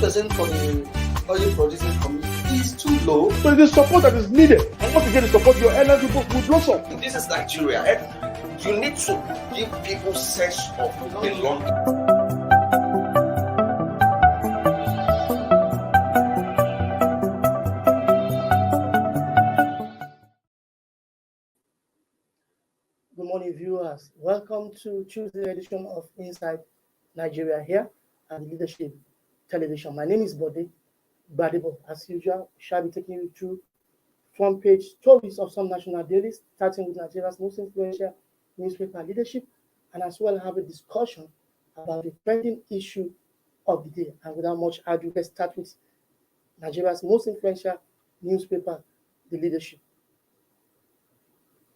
10% for the oil producing community is too low. So it is support that is needed. And once you get the support, your energy will blossom. This is Nigeria. You need to give people sense of belonging. Good morning, viewers. Welcome to Tuesday edition of Inside Nigeria here at the Leadership Television. My name is Badebo. As usual, shall be taking you through front page stories of some national dailies, starting with Nigeria's most influential newspaper, Leadership, and as well have a discussion about the trending issue of the day. And without much ado, let's start with Nigeria's most influential newspaper, the Leadership.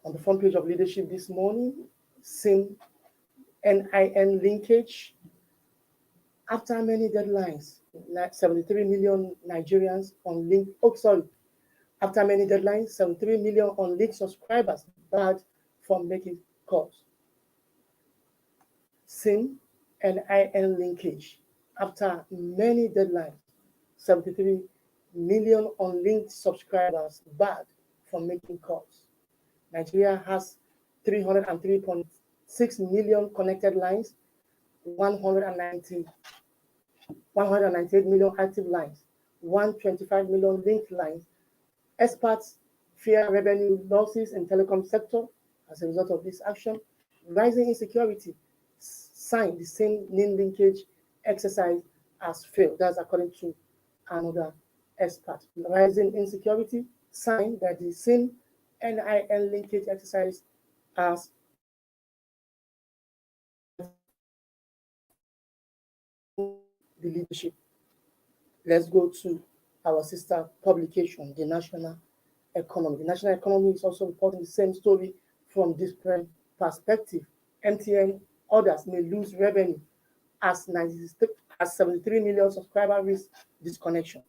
On the front page of Leadership this morning, SIM NIN linkage. After many deadlines, 73 million Nigerians on link. After many deadlines, 73 million on link subscribers barred from making calls. SIM NIN linkage. After many deadlines, 73 million unlinked subscribers barred from making calls. Nigeria has 303.6 million connected lines, 198 million active lines, 125 million linked lines. Experts fear revenue losses in telecom sector as a result of this action. Rising insecurity sign the same NIN linkage exercise has failed. That's according to another expert. Rising insecurity sign that the same NIN linkage exercise as the Leadership. Let's go to our sister publication, the National Economy. The National Economy is also reporting the same story from different perspective. MTN others may lose revenue as 73 million subscribers risk disconnection.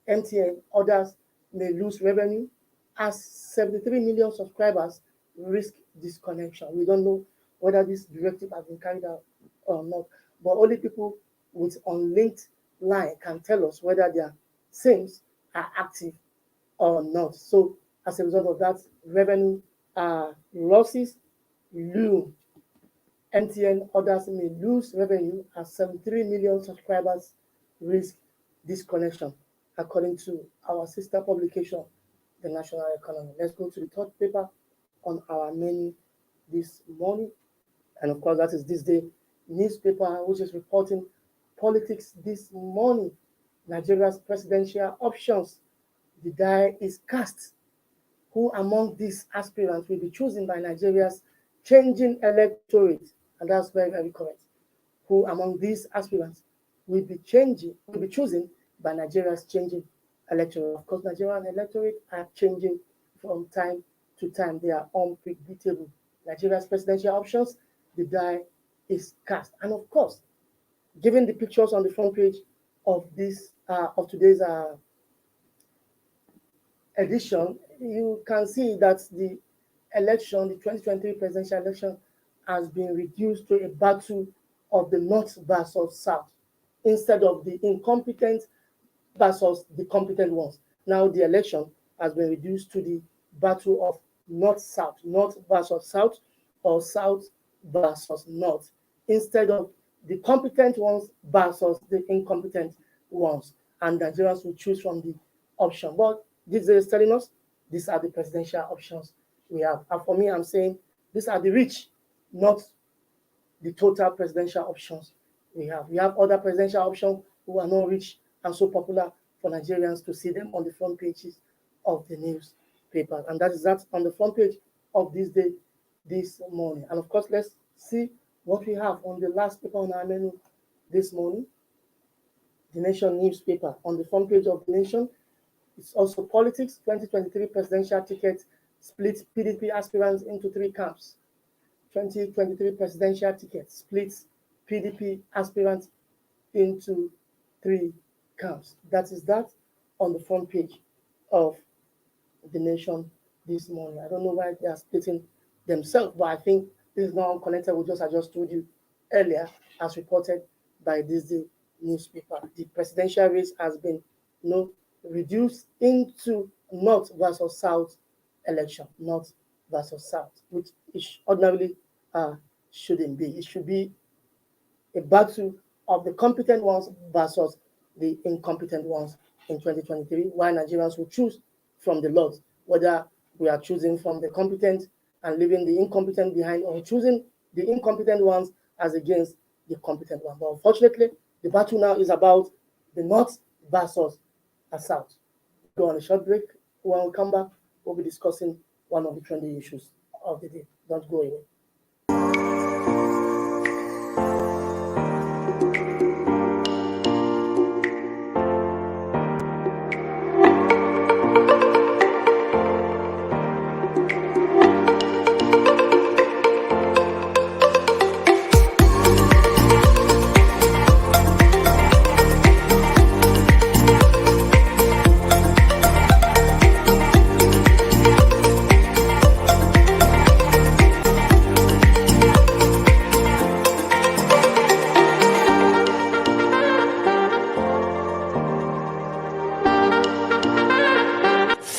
MTN others may lose revenue as 73 million subscribers risk disconnection. We don't know whether this directive has been carried out or not, but only people with unlinked line can tell us whether their SIMs are active or not. So as a result of that, revenue losses loom. MTN others may lose revenue as 73 million subscribers risk disconnection, according to our sister publication, the National Economy. Let's go to the third paper on our menu this morning. And of course, that is THISDAY newspaper, which is reporting politics this morning. Nigeria's presidential options. The die is cast. Who among these aspirants will be chosen by Nigeria's changing electorate? And that's very, very correct. Who among these aspirants will be chosen by Nigeria's changing electorate? Of course, Nigerian electorate are changing from time to time. They are unpredictable. Nigeria's presidential options, the die is cast. And of course, given the pictures on the front page of this of today's edition, you can see that the election, the 2023 presidential election, has been reduced to a battle of the North versus South, instead of the incompetent versus the competent ones. Now the election has been reduced to the battle of North-South, North versus South, or South versus North, instead of the competent ones versus the incompetent ones. And Nigerians will choose from the option. But this is telling us these are the presidential options we have. And for me, I'm saying these are the rich, not the total presidential options we have. We have other presidential options who are not rich and so popular for Nigerians to see them on the front pages of the newspaper. And that is that on the front page of THISDAY this morning. And of course, let's see what we have on the last paper on our menu this morning. The Nation newspaper. On the front page of The Nation, it's also politics. 2023 presidential ticket splits PDP aspirants into three camps. 2023 presidential ticket splits PDP aspirants into three camps. That is that on the front page of The Nation this morning. I don't know why they are splitting themselves, but I think this is not connected with just I just told you earlier, as reported by THISDAY newspaper. The presidential race has been reduced into North versus South election, North versus South, which it ordinarily shouldn't be. It should be a battle of the competent ones versus the incompetent ones in 2023, while Nigerians will choose from the lot, whether we are choosing from the competent and leaving the incompetent behind, or choosing the incompetent ones as against the competent ones. But unfortunately, the battle now is about the North versus the South. Go on a short break. When we come back, we'll be discussing one of the trending issues of the day. Don't go away.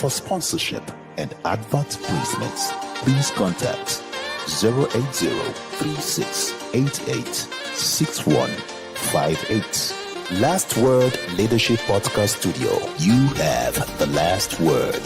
For sponsorship and advert placements, please contact 080-3688-6158. Last Word Leadership Podcast Studio. You have the last word.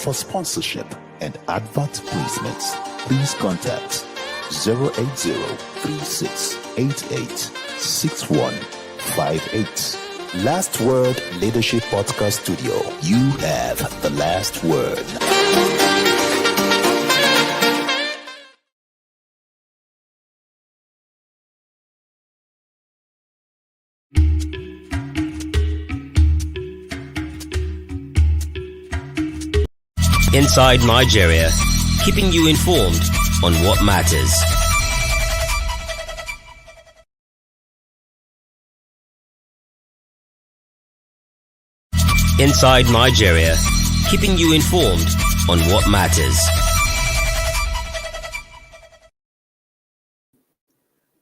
For sponsorship and advert placements, please contact 080-3688-6158. Last Word Leadership Podcast Studio. You have the last word. Inside Nigeria, keeping you informed on what matters. Inside Nigeria, keeping you informed on what matters.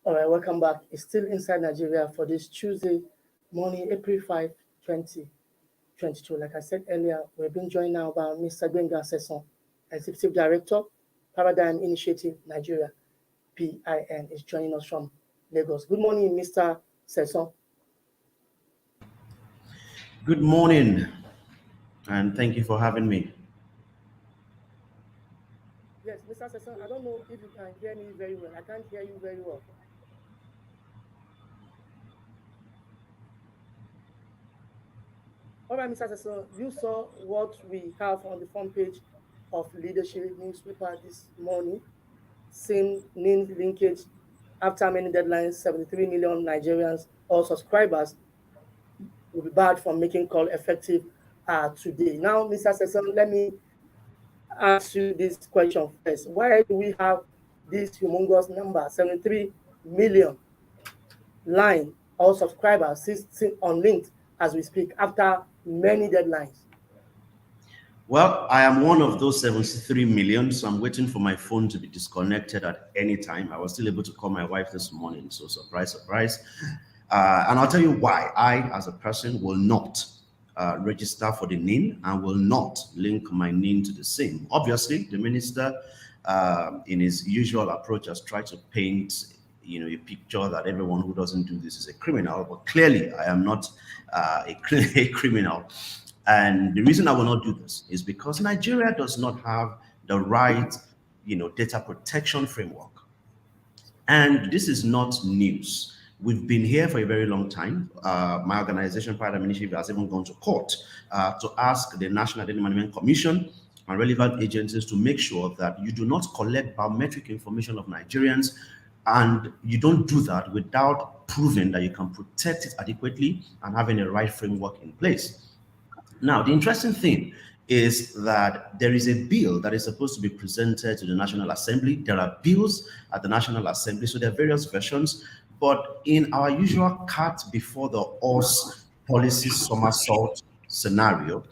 All right, welcome back. It's still Inside Nigeria for this Tuesday morning, April 5, 2022. Like I said earlier, we're being joined now by Mr. Gbenga Sesson, Executive Director, Paradigm Initiative Nigeria, PIN, is joining us from Lagos. Good morning, Mr. Sesson. Good morning, and thank you for having me. Yes, Mr. Sesson, I don't know if you can hear me very well. I can't hear you very well. All right, Mr. Sesson, you saw what we have on the front page of Leadership newspaper this morning. Same name linkage after many deadlines, 73 million Nigerians or subscribers will be barred from making call effective today. Now, Mr. Sesson, let me ask you this question first. Why do we have this humongous number, 73 million line or subscribers unlinked as we speak after many deadlines? Well, I am one of those 73 million, so I'm waiting for my phone to be disconnected at any time. I was still able to call my wife this morning, so surprise, surprise. And I'll tell you why. I, as a person, will not register for the NIN and will not link my NIN to the SIM. Obviously, the minister, in his usual approach, has tried to paint a picture that everyone who doesn't do this is a criminal, but clearly I am not a criminal. And the reason I will not do this is because Nigeria does not have the right, data protection framework. And this is not news. We've been here for a very long time. My organization, Paradigm Initiative, has even gone to court to ask the National Identity Management Commission and relevant agencies to make sure that you do not collect biometric information of Nigerians, and you don't do that without proving that you can protect it adequately and having a right framework in place. Now, the interesting thing is that there is a bill that is supposed to be presented to the National Assembly. There are bills at the National Assembly, so there are various versions. But in our usual cart before the horse policy somersault scenario,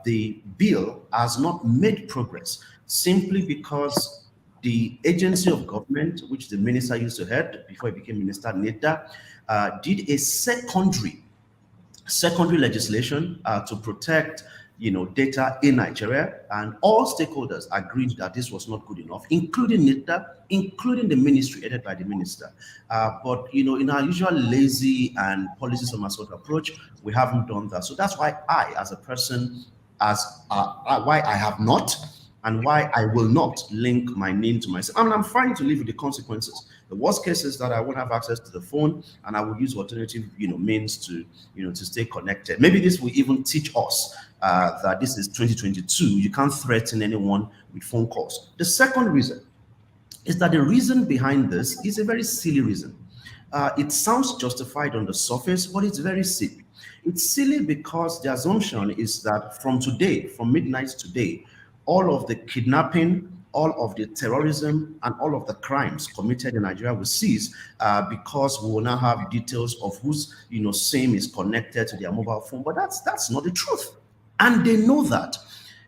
the bill has not made progress simply because the agency of government, which the minister used to head before he became minister, NIDA, did a secondary legislation to protect data in Nigeria, and all stakeholders agreed that this was not good enough, including NIDA, including the ministry headed by the minister. But in our usual lazy and policy somersault approach, we haven't done that. So that's why I, as a person, why I have not, and why I will not link my name to myself. I mean, I'm fine to live with the consequences. The worst case is that I won't have access to the phone, and I will use alternative, means to stay connected. Maybe this will even teach us that this is 2022. You can't threaten anyone with phone calls. The second reason is that the reason behind this is a very silly reason. It sounds justified on the surface, but it's very silly. It's silly because the assumption is that from midnight today, all of the kidnapping, all of the terrorism, and all of the crimes committed in Nigeria will cease because we will now have details of whose SIM is connected to their mobile phone. But that's not the truth, and they know that.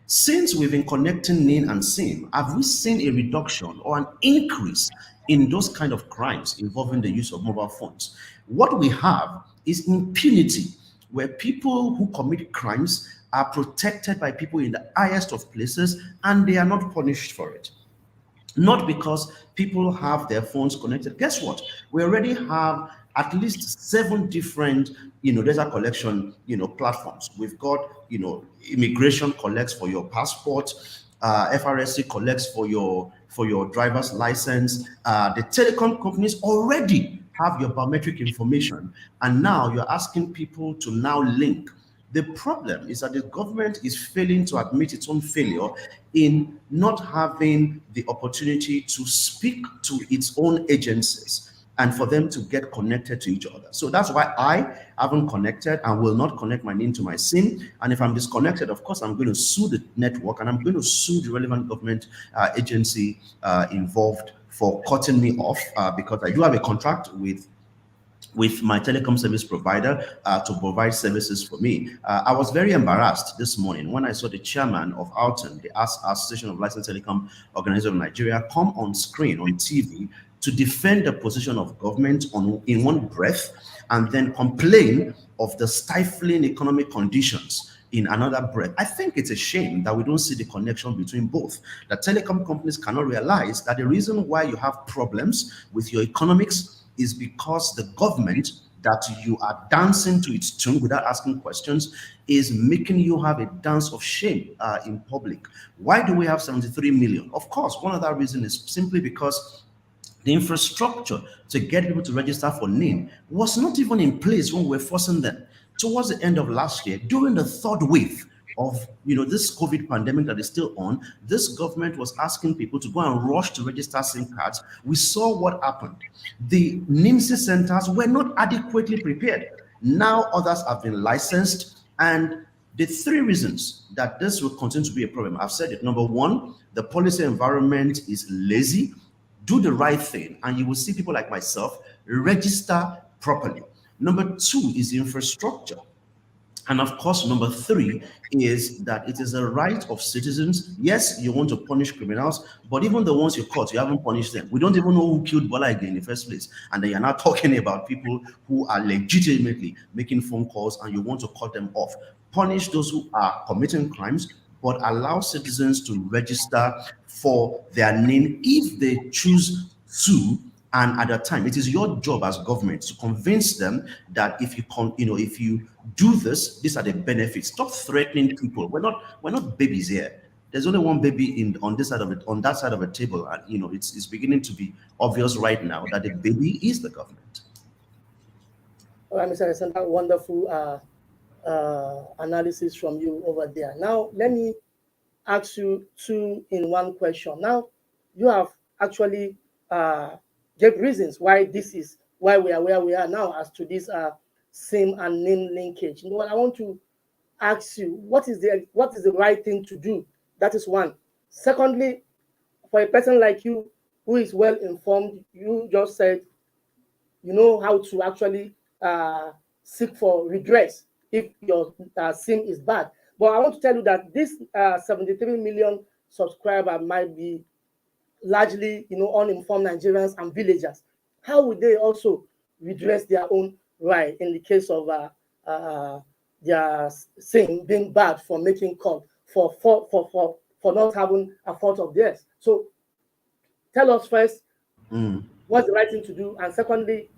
Since we've been connecting NIN and SIM, have we seen a reduction or an increase in those kind of crimes involving the use of mobile phones? What we have is impunity, where people who commit crimes are protected by people in the highest of places, and they are not punished for it. Not because people have their phones connected. Guess what? We already have at least 7 different, data collection, platforms. We've got, immigration collects for your passport, FRSC collects for your driver's license. The telecom companies already have your biometric information, and now you're asking people to now link. The problem is that the government is failing to admit its own failure in not having the opportunity to speak to its own agencies and for them to get connected to each other. So that's why I haven't connected and will not connect my name to my SIM. And if I'm disconnected, of course, I'm going to sue the network, and I'm going to sue the relevant government agency involved for cutting me off because I do have a contract with my telecom service provider to provide services for me. I was very embarrassed this morning when I saw the chairman of ALTEN, the Association of Licensed Telecom Organizers of Nigeria, come on screen on TV to defend the position of government in one breath, and then complain of the stifling economic conditions in another breath. I think it's a shame that we don't see the connection between both. The telecom companies cannot realize that the reason why you have problems with your economics is because the government that you are dancing to its tune without asking questions is making you have a dance of shame in public. Why do we have 73 million? Of course, one of that reason is simply because the infrastructure to get people to register for NIN was not even in place when we were forcing them. Towards the end of last year, during the third wave of this COVID pandemic that is still on, this government was asking people to go and rush to register SIM cards. We saw what happened. The NIMSI centers were not adequately prepared. Now others have been licensed, and the 3 reasons that this will continue to be a problem, I've said it. Number 1, the policy environment is lazy. Do the right thing, and you will see people like myself register properly. Number 2 is infrastructure. And of course, number 3 is that it is a right of citizens. Yes, you want to punish criminals, but even the ones you caught, you haven't punished them. We don't even know who killed Bola again in the first place. And then you're now talking about people who are legitimately making phone calls, and you want to cut them off. Punish those who are committing crimes, but allow citizens to register for their name if they choose to. And at that time, it is your job as government to convince them that if you do this, these are the benefits. Stop threatening people. We're not babies here. There's only one baby on that side of a table, and it's beginning to be obvious right now that the baby is the government. All right, Mr. Alexander, wonderful analysis from you over there. Now, let me ask you two in one question. Now, you have actually gave reasons why this is why we are where we are now as to this SIM and name linkage. You know what I want to ask you, what is the right thing to do? That is one. Secondly, for a person like you who is well informed, you just said you know how to actually seek for redress if your SIM is bad. But I want to tell you that this 73 million subscriber might be largely, uninformed Nigerians and villagers. How would they also redress their own right in the case of their SIM being bad for making call for not having a fault of theirs? So tell us first what's the right thing to do, and secondly,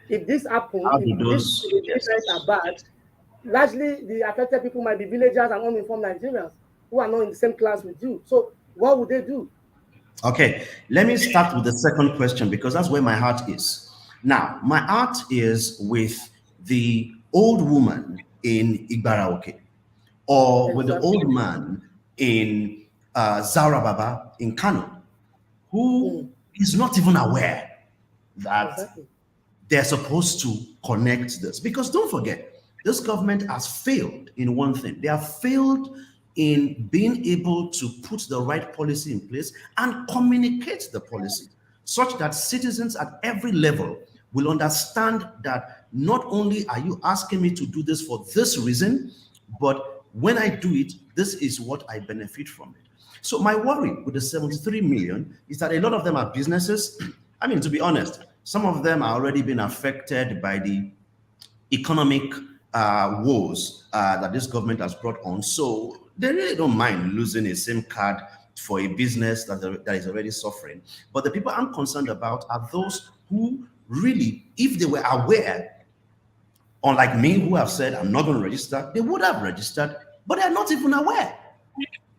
if this happens, How do if these those, yes. events are bad, largely the affected people might be villagers and uninformed Nigerians who are not in the same class with you. So what would they do? Okay, let me start with the second question because that's where my heart is. Now, my heart is with the old woman in Igbaraoke or with the old man in Zara Baba in Kano who is not even aware that they're supposed to connect this. Because don't forget, this government has failed in one thing. They have failed in being able to put the right policy in place and communicate the policy such that citizens at every level will understand that not only are you asking me to do this for this reason, but when I do it, this is what I benefit from it. So my worry with the 73 million is that a lot of them are businesses. I mean, to be honest, some of them are already being affected by the economic woes that this government has brought on. So they really don't mind losing a SIM card for a business that is already suffering. But the people I'm concerned about are those who really, if they were aware, unlike me, who have said, I'm not going to register, they would have registered, but they're not even aware.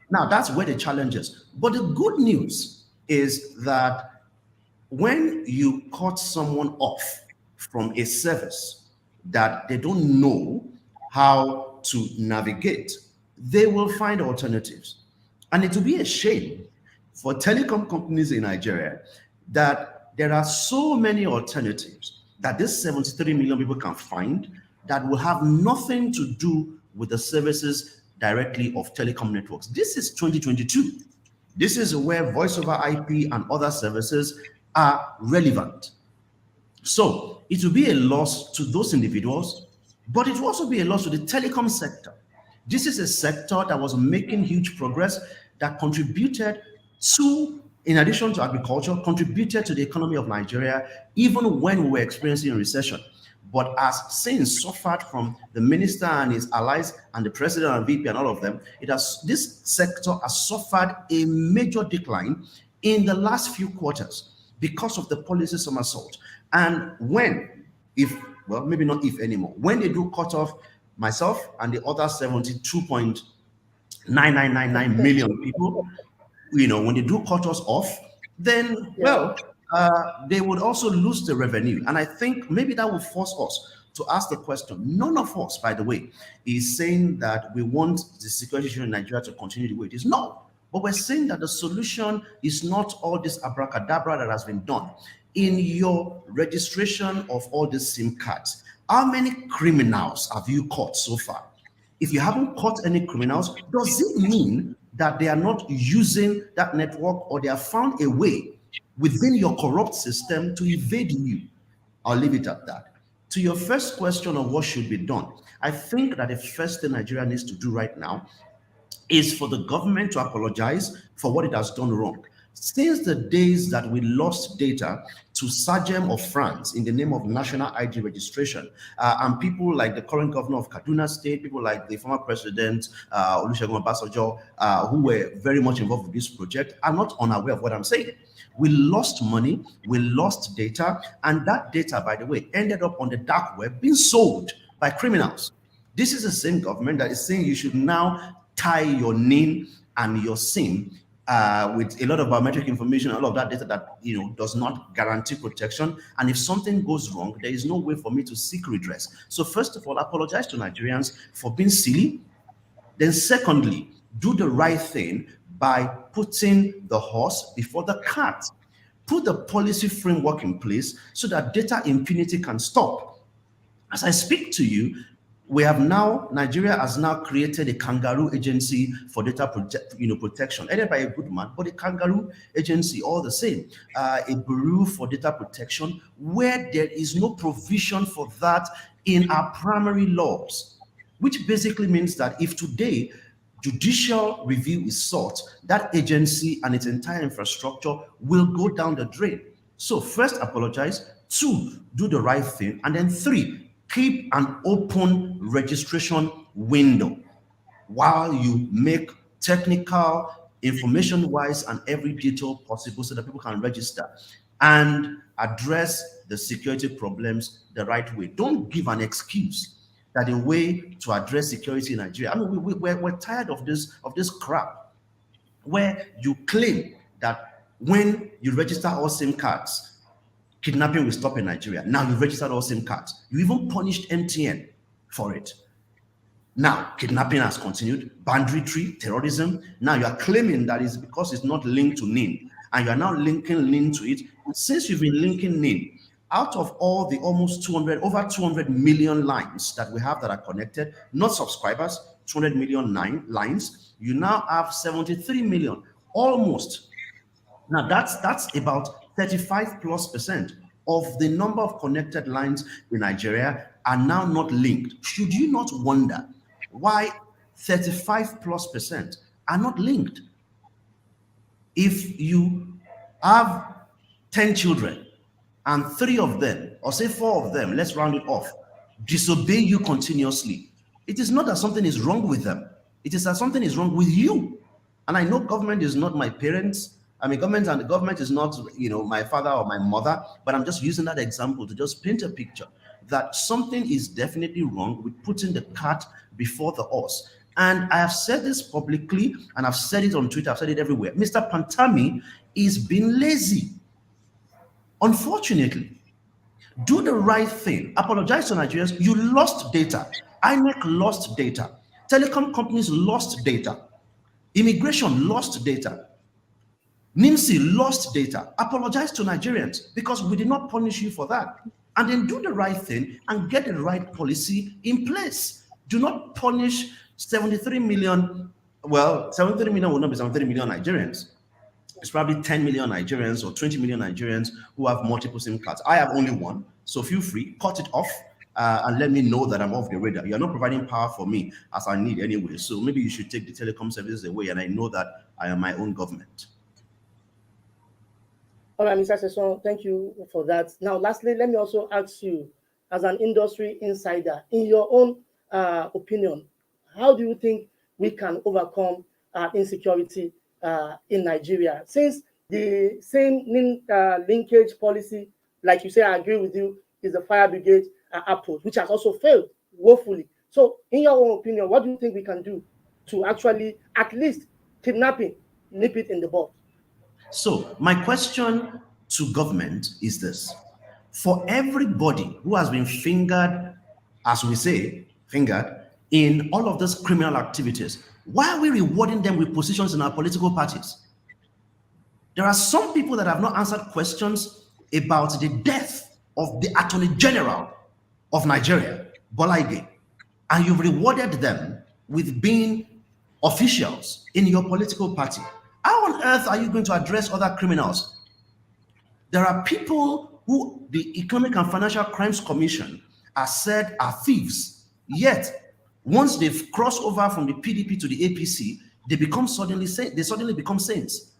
Now, that's where the challenge is. But the good news is that when you cut someone off from a service that they don't know how to navigate, they will find alternatives. And it will be a shame for telecom companies in Nigeria that there are so many alternatives that this 73 million people can find that will have nothing to do with the services directly of telecom networks. This is 2022. This is where voice over IP and other services are relevant. So it will be a loss to those individuals, but it will also be a loss to the telecom sector. This is a sector that was making huge progress, that contributed to, in addition to agriculture, contributed to the economy of Nigeria, even when we were experiencing a recession. But as since suffered from the minister and his allies and the president and VP and all of them, this sector has suffered a major decline in the last few quarters because of the policy somersault. And maybe not if anymore, when they do cut off myself and the other 72.9999 million people, when they do cut us off, then, they would also lose the revenue. And I think maybe that will force us to ask the question. None of us, by the way, is saying that we want the security situation in Nigeria to continue the way it is. No. But we're saying that the solution is not all this abracadabra that has been done. In your registration of all these SIM cards, how many criminals have you caught so far? If you haven't caught any criminals, does it mean that they are not using that network, or they have found a way within your corrupt system to evade you? I'll leave it at that. To your first question of what should be done, I think that the first thing Nigeria needs to do right now is for the government to apologize for what it has done wrong. Since the days that we lost data to Sagem of France in the name of national ID registration, and people like the current governor of Kaduna State, people like the former president, Olusegun Obasanjo, who were very much involved with this project, are not unaware of what I'm saying. We lost money, we lost data, and that data, by the way, ended up on the dark web being sold by criminals. This is the same government that is saying you should now tie your name and your SIM with a lot of biometric information, all of that data that does not guarantee protection. And if something goes wrong, there is no way for me to seek redress. So first of all, I apologize to Nigerians for being silly. Then secondly, do the right thing by putting the horse before the cart. Put the policy framework in place so that data impunity can stop. As I speak to you, Nigeria has now created a kangaroo agency for data protection, headed by a good man, but a kangaroo agency all the same, a bureau for data protection, where there is no provision for that in our primary laws, which basically means that if today judicial review is sought, that agency and its entire infrastructure will go down the drain. So first, apologize. 2, do the right thing. And then 3, keep an open registration window while you make technical, information-wise, and every detail possible so that people can register and address the security problems the right way. Don't give an excuse that the way to address security in Nigeria. I mean, we're tired of this crap where you claim that when you register all SIM cards, kidnapping will stop in Nigeria. Now you've registered all SIM cards. You even punished MTN for it. Now kidnapping has continued, banditry, terrorism. Now you are claiming that it's because it's not linked to NIN, and you are now linking NIN to it. Since you've been linking NIN, out of all the almost over 200 million lines that we have that are connected, not subscribers, 200 million lines, you now have 73 million, almost. Now that's about 35+% of the number of connected lines in Nigeria are now not linked. Should you not wonder why 35+% are not linked? If you have 10 children and 3 of them, or say 4 of them, let's round it off, disobey you continuously, it is not that something is wrong with them. It is that something is wrong with you. And I know government is not my parents. I mean, government is not, my father or my mother, but I'm just using that example to just paint a picture that something is definitely wrong with putting the cart before the horse. And I have said this publicly, and I've said it on Twitter, I've said it everywhere. Mr. Pantami is being lazy. Unfortunately, do the right thing. Apologize to Nigerians. You lost data. INEC lost data. Telecom companies lost data. Immigration lost data. NIMSI lost data. Apologize to Nigerians because we did not punish you for that. And then do the right thing and get the right policy in place. Do not punish 73 million. Well, 73 million will not be 73 million Nigerians. It's probably 10 million Nigerians or 20 million Nigerians who have multiple SIM cards. I have only one, so feel free, cut it off and let me know that I'm off the radar. You're not providing power for me as I need anyway, so maybe you should take the telecom services away and I know that I am my own government. All right, Mr. Sesson, thank you for that. Now, lastly, let me also ask you, as an industry insider, in your own opinion, how do you think we can overcome insecurity in Nigeria? Since the same linkage policy, like you say, I agree with you, is the fire brigade approach, which has also failed woefully. So, in your own opinion, what do you think we can do to actually, at least, kidnapping, nip it in the bud? So my question to government is this. For everybody who has been fingered, as we say, in all of those criminal activities, why are we rewarding them with positions in our political parties? There are some people that have not answered questions about the death of the Attorney General of Nigeria, Bola Ige, and you've rewarded them with being officials in your political party. How on earth are you going to address other criminals? There are people who the Economic and Financial Crimes Commission has said are thieves, yet once they've crossed over from the PDP to the APC, they suddenly become saints.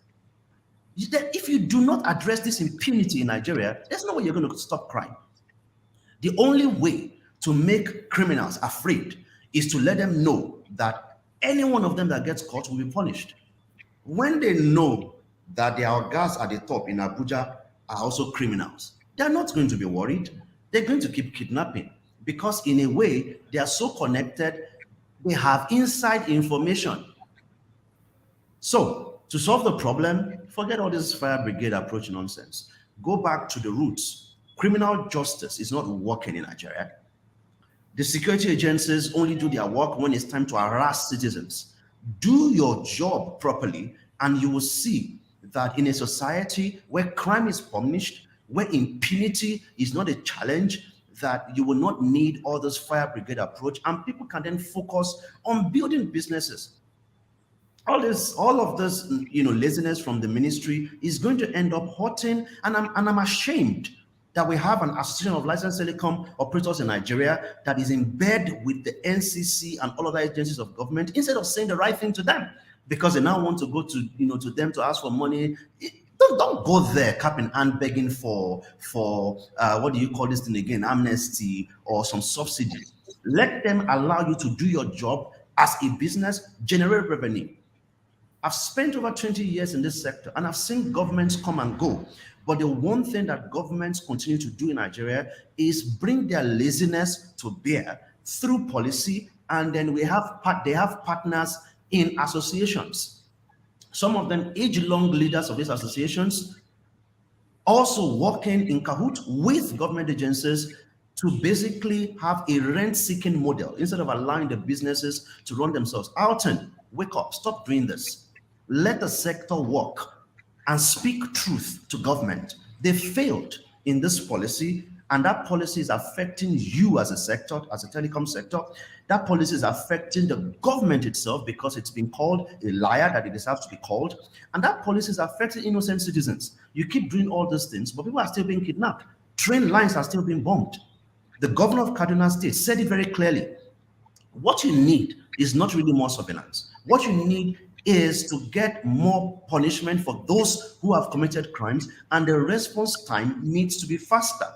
If you do not address this impunity in Nigeria, there's no way you're going to stop crime. The only way to make criminals afraid is to let them know that any one of them that gets caught will be punished. When they know that their guys at the top in Abuja are also criminals, they're not going to be worried. They're going to keep kidnapping because in a way, they are so connected, they have inside information. So To solve the problem, forget all this fire brigade approach nonsense. Go back to the roots. Criminal justice is not working in Nigeria. The security agencies only do their work when it's time to harass citizens. Do your job properly, and you will see that in a society where crime is punished, where impunity is not a challenge, that you will not need all this fire brigade approach, and people can then focus on building businesses. All of this, laziness from the ministry is going to end up hurting, and I'm ashamed that we have an association of licensed telecom operators in Nigeria that is in bed with the NCC and all other agencies of government instead of saying the right thing to them, because they now want to go to them to ask for money. Don't go there cap in hand begging for what do you call this thing again, amnesty or some subsidy. Let them allow you to do your job as a business, generate revenue. I've spent over 20 years in this sector, and I've seen governments come and go. But the one thing that governments continue to do in Nigeria is bring their laziness to bear through policy, and then they have partners in associations. Some of them age-long leaders of these associations also working in cahoots with government agencies to basically have a rent-seeking model instead of allowing the businesses to run themselves. Alton, wake up, stop doing this. Let the sector work and speak truth to government. They failed in this policy, and that policy is affecting you as a sector, as a telecom sector. That policy is affecting the government itself because it's been called a liar that it deserves to be called, and that policy is affecting innocent citizens. You keep doing all these things, but people are still being kidnapped. Train lines are still being bombed. The governor of Kaduna State said it very clearly. What you need is not really more surveillance. What you need is to get more punishment for those who have committed crimes, and the response time needs to be faster.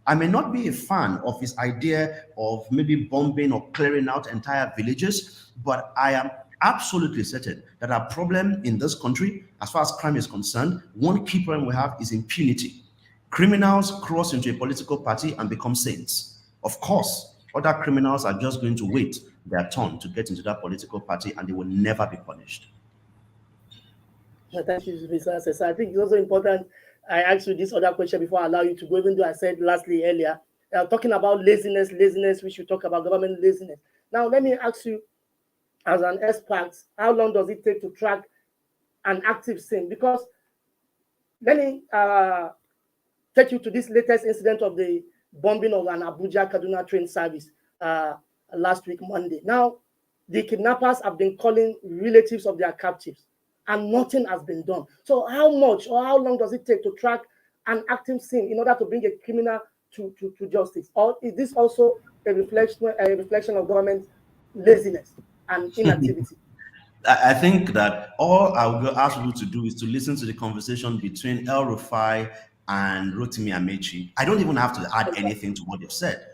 I may not be a fan of his idea of maybe bombing or clearing out entire villages, but I am absolutely certain that our problem in this country, as far as crime is concerned, one key problem we have is impunity. Criminals cross into a political party and become saints. Of course, other criminals are just going to wait their turn to get into that political party, and they will never be punished. Thank you, Mr. Assessor. I think it's also important I asked you this other question before I allow you to go, even though I said lastly earlier, talking about laziness, we should talk about government laziness. Now, let me ask you, as an expert, how long does it take to track an active SIM? Because let me take you to this latest incident of the bombing of an Abuja-Kaduna train service last week, Monday. Now, the kidnappers have been calling relatives of their captives, and nothing has been done. So how much or how long does it take to track an active SIM in order to bring a criminal to justice? Or is this also a reflection of government laziness and inactivity? I think that all I would ask you to do is to listen to the conversation between El Rufai and Rotimi Amechi. I don't even have to add anything to what you've said.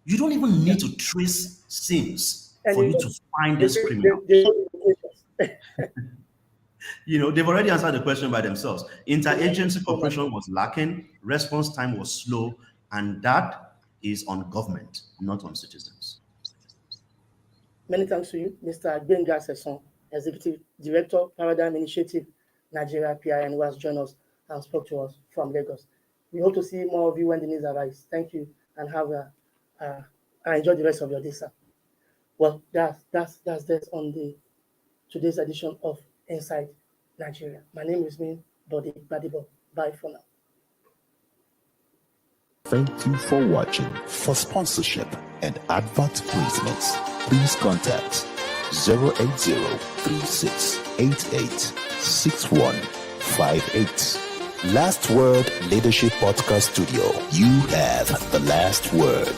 You don't even need to trace SIMs for you to find this criminal. They've already answered the question by themselves. Interagency cooperation was lacking, response time was slow, and that is on government, not on citizens. Many thanks to you, Mr. Gbenga Sesson, Executive Director, Paradigm Initiative, Nigeria PIN, who has joined us and spoke to us from Lagos. We hope to see more of you when the needs arise. Thank you, and enjoy the rest of your day, sir. Well, that's on today's edition of Inside Nigeria. My name is Bode Badibo. Bye for now. Thank you for watching. For sponsorship and advert placements, please contact 080-3688-6158. Last Word Leadership Podcast Studio. You have the last word.